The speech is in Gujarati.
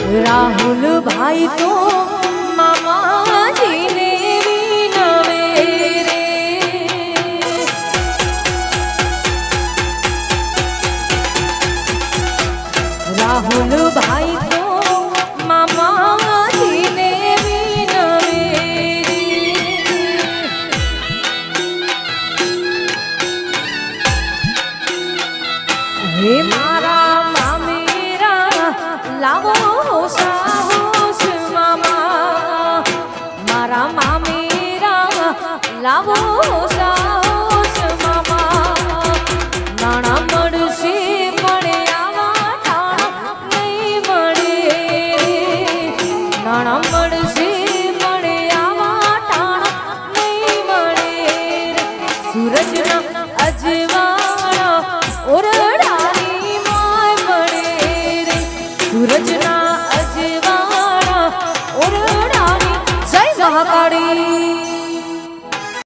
રાહુલ ભાઈ તો મામાજીને વિનવે રે રાહુલ ભાઈ તો મામાજીને વિનવે હે મારા મામેરા લાવો સાહોશ મામા મારા મામેરા લાવો સાહોશ મામા નાણા મળશે પણ આવા ટાણા નહીં મળે નાણા મળશે પણ આવા ટાણા નહીં મળે સૂરજના અજવાળા ઓરડાની માય મળે રે સૂરજના અજવાળા ઓરડાની જય મહાકાળી